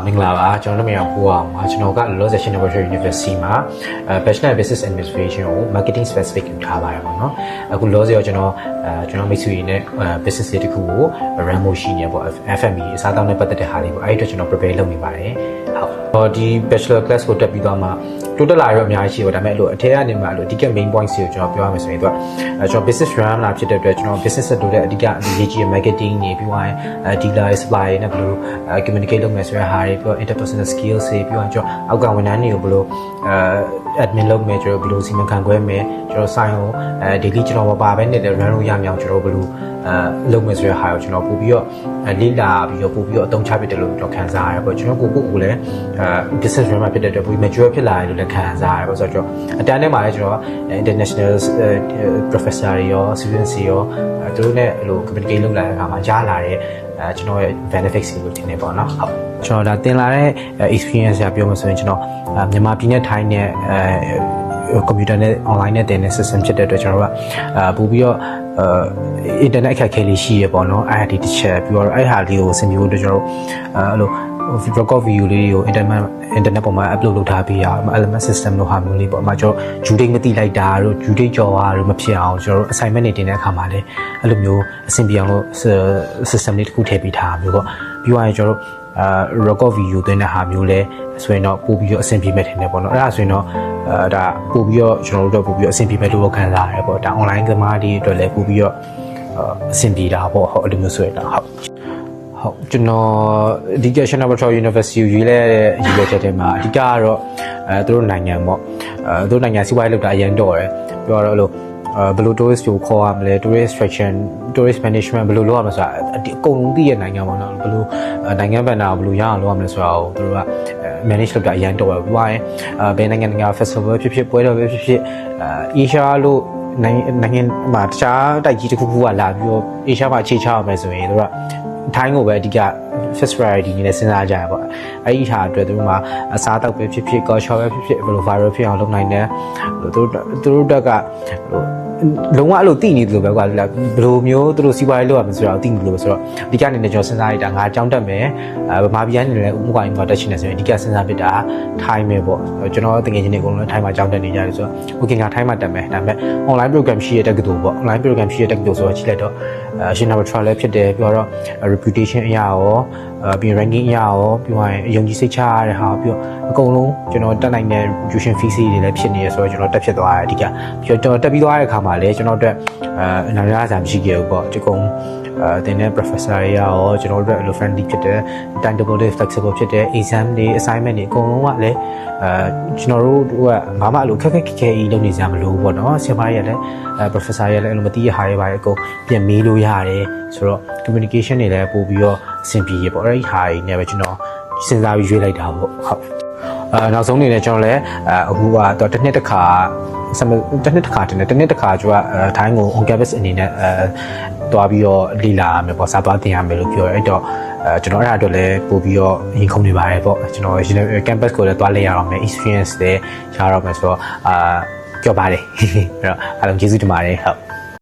မင်္ဂလာပါကျွန်တော်တို့မြန်မာပို့အောင်ပါကျွန်တော်က Los Angeles University မှာ Bachelor Business Administration ကို Marketing Specific ယူထားပါတယ်ပေါ့နော်အခု Los ရောကျွန်တော်မိတ်ဆွေတွေနဲ့ business တွေတခုကို run ဖို့ရှိနေပေါ့ FME အစားအသောက်နဲ့ပတ်သက်တဲ့ဟာတွေပေါ့အဲ့ဒီအတွက်ကျွန်တော် prepare လုပ်နေပါတယ်ဟုတ်ဒီ Bachelor class ကိုတက်ပြီးတော့မှ total လာရောအများကြီးရှိပါဒါပေမဲ့အဲ့လိုအထက်ကနေမှအဲ့လိုအဓိက main points တွေကိုကျွန်တော်ပြောရမယ်ဆိုရင်ကျွန်တော် business run လာဖြစ်တဲ့အတွက်ကျွန်တော် business ဆက်တို့တဲ့အဓိကအရေးကြီး marketing တွေပြီးသွားရင် dealer supply နဲ့ဘယ်လို communicate လုပ်မယ်ဆိုတဲ့ဟာတွေပြီးတော့ interpersonal skills တွေပြီးတော့ကျွန်တော်အောက်ကဝန်ထမ်းတွေကိုဘယ်လို admin လုပ်မယ်ကျွန်တော်ဘယ်လိုစီမံခန့်ခွဲမယ်ကျွန်တော် sign ကိုdaily ကျွန်တော်မပါဘဲနဲ့ run လို့ရမြောင်ကျွန်တော်ဘယ်လိုလုပ်မယ်ဆိုတဲ့ဟာကိုကျွန်တော်ပို့ပြီးတော့လေ့လာပြီးတော့ပို့ပြီးတော့အသုံးချဖြစ်တယ်လို့ကျွန်တော်ခံစားရတယ်ပေါ့ကျွန်တော်ကိုလည်း business run မှာဖြစ်တဲ့အတွက်ပို mature ဖြစ်လာတယ်လို့လည်းခံစားရတယ်ပေါ့ဆိုတော့အတန်းထဲမှာလည်းကျွန်တော် international professor တွေရော students တွေရောသူတို့နဲ့အဲ့လို communicate လုပ်လာတဲ့အခါမှာရလာတဲ့ကျွန်တော်ရဲ့ benefits တွေကိုထင်နေပေါ့နော်ဟုတ်ကျွန်တော်ဒါသင်လာတဲ့ experience ရပြောမှဆိုရင်ကျွန်တော်မြန်မာပြည်နဲ့ထိုင်းနဲ့computer နဲ့ online နဲ့တင်တဲ့ system ဖြစ်တဲ့အတွက်ကျွန်တော်ကပို့ပြီးတော့internet အခက်အခဲလေးရှိရပေါ့နော်အဲ့ဒီတစ်ချက်ပြီးတော့အဲ့ဟာလေးကိုဆင်ပြဖို့အတွက်ကျွန်တော်အဲ့လို record video လေးကို internet ပေါ်မှာ upload လုပ်ထားပေးရအောင် LMS system လို့ဟာမျိုးလေးပေါ့အမှကျွန်တော် due date မသိလိုက်တာတို့ due date ကျော်တာတို့မဖြစ်အောင်ကျွန်တော် assignment တွေတင်တဲ့အခါမှာလည်းအဲ့လိုမျိုးအဆင်ပြေအောင်လို့ system လေးတစ်ခုထည့်ပေးထားမျိုးပေါ့ပြီးသွားရင်ကျွန်တော်record video တင်တဲ့ဟာမျိုးလဲဆိုရင်တော့ပို့ပြီးတော့အဆင်ပြေမဲ့ထင်တယ်ပေါ့နော်အဲ့ဒါဆိုရင်တော့ဒါပို့ပြီးတော့ကျွန်တော်တို့ပို့ပြီးတော့အဆင်ပြေမဲ့လို့ခံစားရတယ်ပေါ့ဒါ online သမားတွေအတွက်လည်းပို့ပြီးတော့အဆင်ပြေတာပေါ့ဟုတ်အဲ့လိုမျိုးဆိုရင်တော့ဟုတ်ကျွန်တော်ဒီက National University ကိုရွေးလဲတဲ့ရည်ရွယ်ချက်တွေမှာအဓိကကတော့သူတို့နိုင်ငံပေါ့သူတို့နိုင်ငံစီးပွားရေးလုပ်တာအရင်တော့တယ်ပြောတော့အဲ့လိုဘယ်လို tourist ကိုခေါ်ရမလဲ tourist attraction tourist management ဘယ်လိုလုပ်ရမလဲဆိုတာအကုန်လုံးသိရနိုင်ငံပေါ့နော်ဘယ်လိုနိုင်ငံဘဏ္ဍာကိုဘယ်လိုရအောင်လုပ်ရမလဲဆိုတာကိုသူတို့က manage လုပ်တာအရင်တော့ပြီးသွားရင်ဘယ်နိုင်ငံ festival ဖြစ်ဖြစ်ပွဲတော်ပဲဖြစ်ဖြစ်Asia လို့နိုင်ငံမှာတခြားတိုက်ကြီးတစ်ခုခုကလာပြီးတော့ Asia မှာအခြေချရမယ်ဆိုရင်သူတို့ကထိုင်းကိုပဲအဓိက first priority နဲ့စဉ်းစားကြရပေါ့အဲ့ဒီဟာအတွက်သူတို့မှာအစားအသောက်ပဲဖြစ်ဖြစ် culture ပဲဖြစ်ဖြစ်ဘယ်လို viral ဖြစ်အောင်လုပ်နိုင်တယ်သူတို့တက်ကဟိုလုံးဝအဲ့လိုတည်နေတယ်လို့ပဲကွာဘယ်လိုမျိုးသူတို့စီးပွားရေးလုပ်ရမလဲဆိုတော့တည်နေလို့ပဲဆိုတော့အဓိကနေကျွန်တော်စဉ်းစားရတာငါအကြောင်းတက်မယ်ဗမာပြည်ကနေလည်းဥပမာမှာတက်ချင်တယ်ဆိုရင်အဓိကစဉ်းစားဖြစ်တာထိုင်းပဲပေါ့ကျွန်တော်တကယ်ချင်းတွေအကုန်လုံးထိုင်းမှာအကြောင်းတက်နေကြတယ်ဆိုတော့ okay ငါထိုင်းမှာတက်မယ်ဒါပေမဲ့ online program ရှိရတဲ့တက္ကသိုလ်ပေါ့ online program ရှိရတဲ့တက္ကသိုလ်ဆိုတော့ကြည့်လိုက်တော့ရှင်နာဘထရာလည်းဖြစ်တယ်ပြီးတော့ reputation အရာရောပြီး ranking အရာရောပြီးတော့ယုံကြည်စိတ်ချရတဲ့ဟာပြီးတော့အကုန်လုံးကျွန်တော်တက်နိုင်တဲ့ tuition fees တွေလည်းဖြစ်နေရဆိုတော့ကျွန်တော်တက်ဖြစ်သွားတယ်အဓိကပြီးတော့တက်ပြီးသွားတဲ့အခါမှာလည်းကျွန်တော်အတွက်နာမည်ရစာမရှိခဲ့ဘူးပေါ့ဒီကုန်းတင်တဲ့ professor တွေရောကျွန်တော်တို့အတွက် friendly ဖြစ်တယ် timetable တွေ flexible ဖြစ်တယ် exam တွေ assignment တွေအကုန်လုံးကလည်းကျွန်တော်တို့ကဘာမှအဲ့လိုခက်ခက်ခဲခဲလုပ်နေကြမလို့ပေါ့နော်ဆရာမကြီးကလည်း professor ကြီးကလည်းအဲ့လိုမသိရဟာတွေပါအကုန်ပြန်မေးလို့ရတယ်ဆိုတော့ communication တွေလည်းပို့ပြီးတော့အဆင်ပြေပေါ့အဲ့ဒီဟာတွေနဲ့ပဲကျွန်တော်စဉ်းစားပြီးရွေးလိုက်တာပေါ့ဟုတ်နောက်ဆုံးအနေနဲ့ကျွန်တော်လည်းအခုကတော့တစ်နှစ်တစ်ခါတင်တယ်တစ်နှစ်တစ်ခါကျွန်တော်ထိုင်းကို on campus အနေနဲ့တွားပြီးတော့လီလာမယ်ပေါ့စာသွားတင်ရမယ်လို့ပြောရဲအဲ့တော့ကျွန်တော်အဲ့ဒါအတွက်လည်းပို့ပြီးတော့ရင်ခုန်နေပါတယ်ပေါ့ကျွန်တော် campus ကိုလည်းတွားလဲရအောင်မယ် experience တွေရအောင်မယ်ဆိုတော့ပြောပါတယ်အဲ့တော့အားလုံးကျေးဇူးတင်ပါတယ်ဟုတ်